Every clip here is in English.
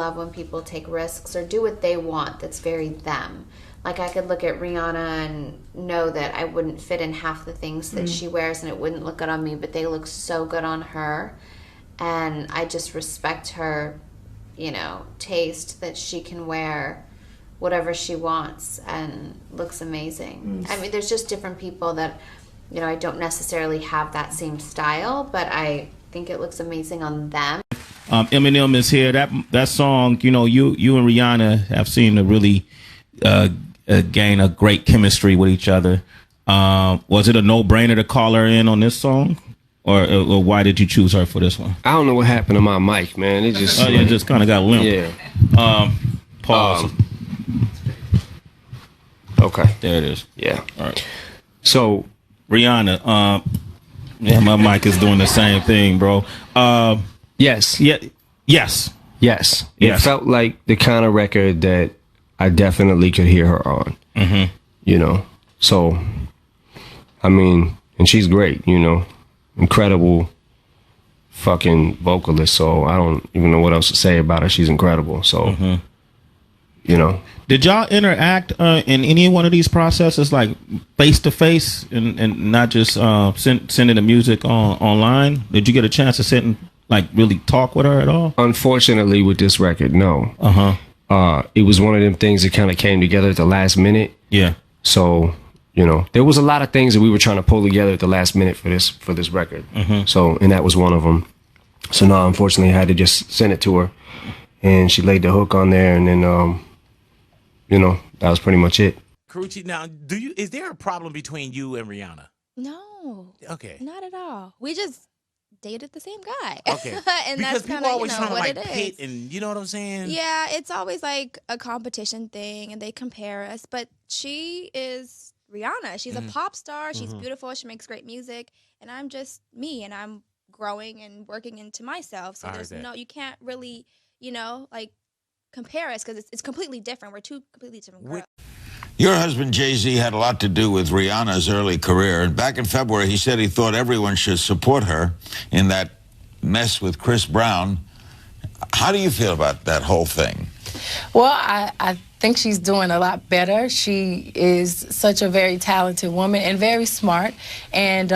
love when people take risks or do what they want that's very them. Like, I could look at Rihanna and know that I wouldn't fit in half the things that she wears and it wouldn't look good on me, but they look so good on her. And I just respect her, you know, taste that she can wear whatever she wants and looks amazing. I mean, there's just different people that, you know, I don't necessarily have that same style, but I think it looks amazing on them. Eminem is here. That song, you know, you and Rihanna have seemed to really gain a great chemistry with each other. Was it a no-brainer to call her in on this song, or why did you choose her for this one? I don't know what happened to my mic, man. It just it just kind of got limp. Yeah. Pause. Okay. There it is. Yeah. All right. So Rihanna, yeah, my mic is doing the same thing, bro. Yes. Yeah. Yes. Yes. Yes. It felt like the kind of record that I definitely could hear her on. You know. So, I mean, and she's great, you know. Incredible fucking vocalist. So I don't even know what else to say about her. She's incredible. So, you know. Did y'all interact in any one of these processes, like face to face, and not just sending the music online? Did you get a chance to sit and like really talk with her at all? Unfortunately, with this record, no. It was one of them things that kind of came together at the last minute. Yeah. So, you know, there was a lot of things that we were trying to pull together at the last minute for this record. So, and that was one of them. So, no, unfortunately, I had to just send it to her, and she laid the hook on there, and then, you know, that was pretty much it. Karreuche, now, is there a problem between you and Rihanna? No. Okay. Not at all. We just dated the same guy. Okay. And because that's people kind of, always trying to what like it pit, is. and you know what I'm saying? Yeah, it's always like a competition thing, and they compare us. But she is Rihanna. She's a pop star. She's beautiful. She makes great music. And I'm just me, and I'm growing and working into myself. So there's you can't really, you know, like compare us because it's completely different. We're two completely different girls. Your husband, Jay-Z, had a lot to do with Rihanna's early career. And back in February, he said he thought everyone should support her in that mess with Chris Brown. How do you feel about that whole thing? Well, I think she's doing a lot better. She is such a very talented woman and very smart. And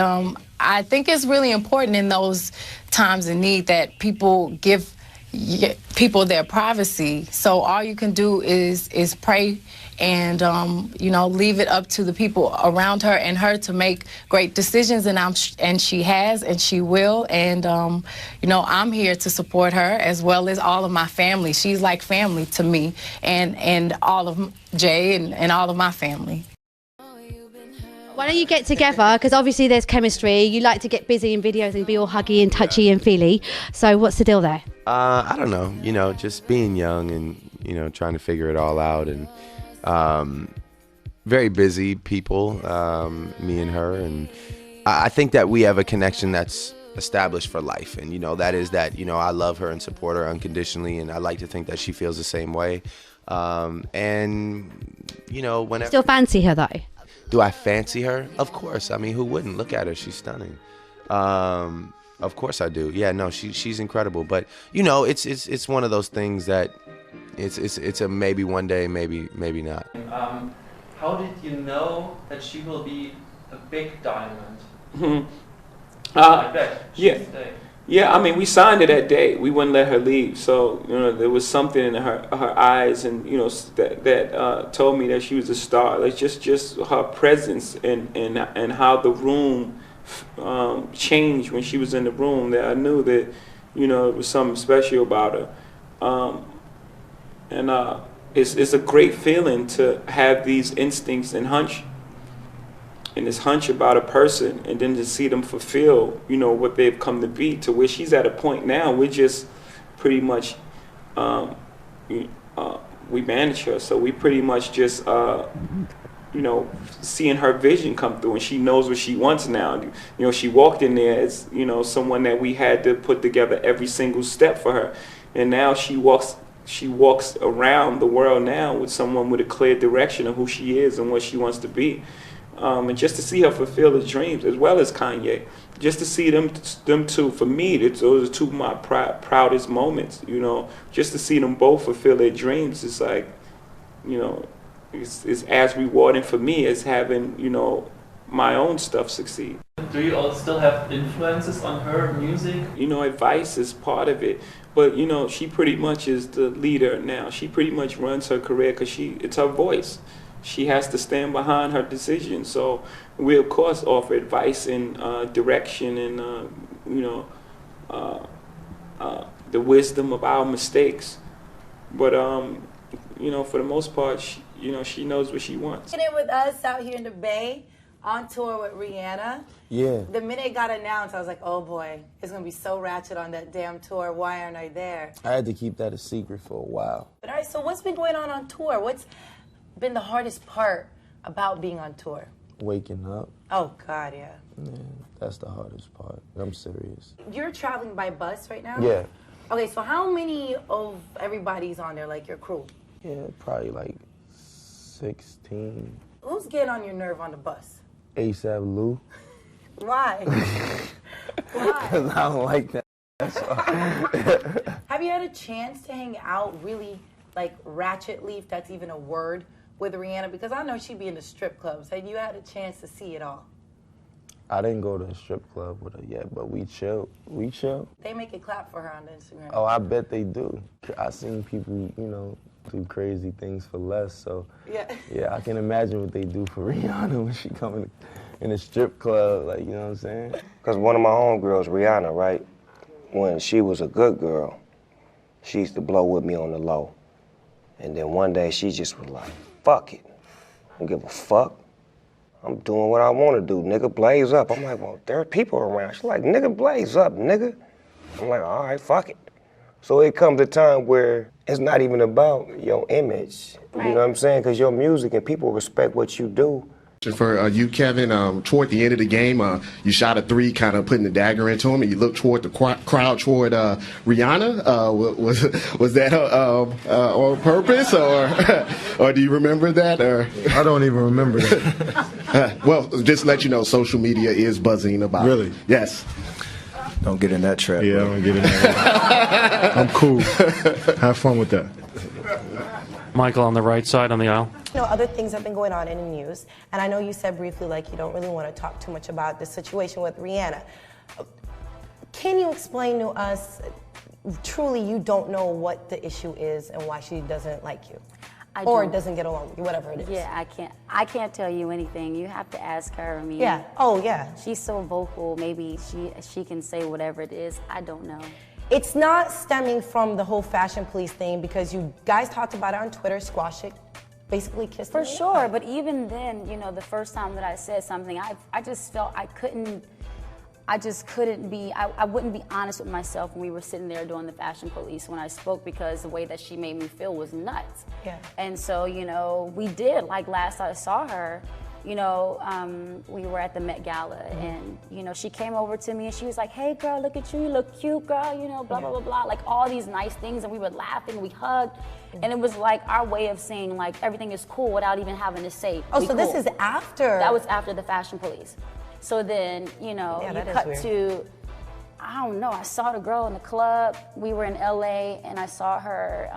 I think it's really important in those times of need that people give people their privacy. So all you can do is pray and you know, leave it up to the people around her and her to make great decisions, and she has and she will, and you know, I'm here to support her as well as all of my family. She's like family to me, and all of Jay and all of my family. Why don't you get together? Because obviously there's chemistry. You like to get busy in videos and be all huggy and touchy and feely. So what's the deal there? I don't know. You know, just being young and, you know, trying to figure it all out. And very busy people, me and her. And I think that we have a connection that's established for life. And, you know, that is that, you know, I love her and support her unconditionally. And I like to think that she feels the same way. And, you know, whenever... Still fancy her, though? Do I fancy her? Of course. I mean, who wouldn't? Look at her. She's stunning. Of course I do. Yeah, no, she's incredible. But, you know, it's one of those things that it's a maybe one day, maybe not. How did you know that she will be a big diamond? Like that? Yeah. Yeah, I mean, we signed her that day. We wouldn't let her leave. So, you know, there was something in her eyes, and, you know, that told me that she was a star. Like just her presence and how the room changed when she was in the room, that I knew that, you know, it was something special about her. It's a great feeling to have these instincts and this hunch about a person, and then to see them fulfill, you know, what they've come to be, to where she's at a point now. We're just pretty much, we manage her, so we pretty much just, you know, seeing her vision come through, and she knows what she wants now. You know, she walked in there as, you know, someone that we had to put together every single step for her, and now she walks around the world now with someone with a clear direction of who she is and what she wants to be. and just to see her fulfill his dreams, as well as Kanye, just to see them two, for me, those are two of my proudest moments. You know, just to see them both fulfill their dreams is like, you know, it's as rewarding for me as having, you know, my own stuff succeed. Do you all still have influences on her music? You know, advice is part of it, but you know, she pretty much is the leader now. She pretty much runs her career because it's her voice. She has to stand behind her decision. So we of course offer advice and direction and you know, the wisdom of our mistakes. But you know, for the most part, she knows what she wants. It with us out here in the Bay, on tour with Rihanna. Yeah. The minute it got announced, I was like, oh boy, it's gonna be so ratchet on that damn tour. Why aren't I there? I had to keep that a secret for a while. But all right, so what's been going on tour? What's been the hardest part about being on tour? Waking up. Oh God, yeah. Man, that's the hardest part. I'm serious. You're traveling by bus right now? Yeah. Okay, so how many of everybody's on there, like your crew? Yeah, probably like 16. Who's getting on your nerve on the bus? ASAP Lou. Why? Why? Because I don't like that. That's why. Have you had a chance to hang out really, like, ratchetly, if that's even a word, with Rihanna? Because I know she'd be in the strip clubs. Have you had a chance to see it all? I didn't go to a strip club with her yet, but we chill. We chill. They make it clap for her on Instagram. Oh, I bet they do. I seen people, you know, do crazy things for less, so yeah, I can imagine what they do for Rihanna when she come in a strip club, like, you know what I'm saying? Because one of my homegirls, Rihanna, right, when she was a good girl, she used to blow with me on the low. And then one day she just was like, fuck it. I don't give a fuck. I'm doing what I want to do, nigga, blaze up. I'm like, well, there are people around. She's like, nigga, blaze up, nigga. I'm like, all right, fuck it. So it comes a time where it's not even about your image, you know what I'm saying? Because your music and people respect what you do. For you, Kevin, toward the end of the game, you shot a three, kind of putting the dagger into him, and you looked toward the crowd toward Rihanna. Was that on purpose, or do you remember that? Or I don't even remember that. Well, just to let you know, social media is buzzing about it. Really? Yes. Don't get in that trap. Yeah, I don't get in that. I'm cool. Have fun with that. Michael on the right side on the aisle. You know, other things have been going on in the news, and I know you said briefly, like, you don't really want to talk too much about the situation with Rihanna. Can you explain to us, truly, you don't know what the issue is and why she doesn't like you? Or doesn't get along with you, whatever it is. Yeah, I can't tell you anything. You have to ask her. I mean, yeah. Oh, yeah. She's so vocal. Maybe she can say whatever it is. I don't know. It's not stemming from the whole fashion police thing, because you guys talked about it on Twitter, squash it, basically kissed For sure, but even then, you know, the first time that I said something, I just felt I wouldn't be honest with myself when we were sitting there doing the fashion police when I spoke, because the way that she made me feel was nuts. Yeah. And so, you know, we did, like last I saw her, you know, we were at the Met Gala, and, you know, she came over to me and she was like, hey girl, look at you look cute, girl, you know, blah, blah, blah, blah, like all these nice things, and we were laughing, we hugged, and it was like our way of saying, like, everything is cool without even having to say, oh, so this is after? That was after the fashion police. So then, you know, you cut to, I don't know, I saw the girl in the club, we were in LA, and I saw her,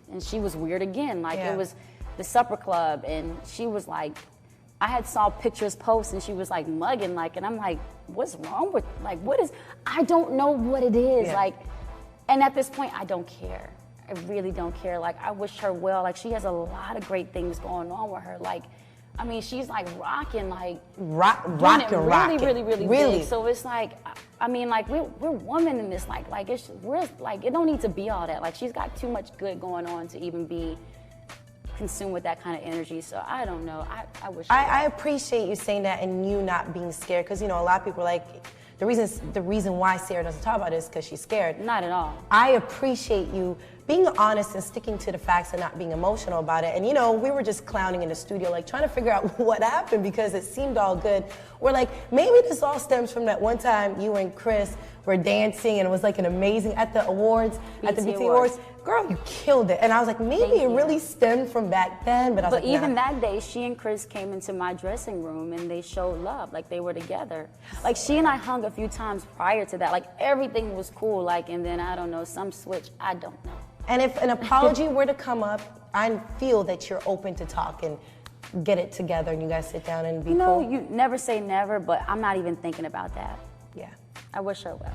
and she was weird again, like it was the supper club, and she was like, I had saw pictures post, and she was like mugging, like, and I'm like, what's wrong with, like, what is, I don't know what it is, like, and at this point, I don't care. I really don't care. Like, I wish her well. Like, she has a lot of great things going on with her. Like, I mean, she's like rocking, like, really big. So it's like, I mean, like, we're women in this, like, it don't need to be all that. Like, she's got too much good going on to even be consumed with that kind of energy. So I don't know. I wish. I appreciate you saying that and you not being scared, because, you know, a lot of people are like, the reason why Ciara doesn't talk about it is because she's scared. Not at all. I appreciate you being honest and sticking to the facts and not being emotional about it. And, you know, we were just clowning in the studio, like, trying to figure out what happened, because it seemed all good. We're like, maybe this all stems from that one time you and Chris were dancing, and it was like an amazing, at the awards, at the BT Awards, Girl, you killed it. And I was like, maybe it really stemmed from back then, but I was like, even nah. that day, she and Chris came into my dressing room and they showed love, like they were together. Like she and I hung a few times prior to that. Like everything was cool. Like, and then I don't know, some switch, I don't know. And if an apology were to come up, I feel that you're open to talk and get it together and you guys sit down and be cool. You never say never, but I'm not even thinking about that. Yeah. I wish her well.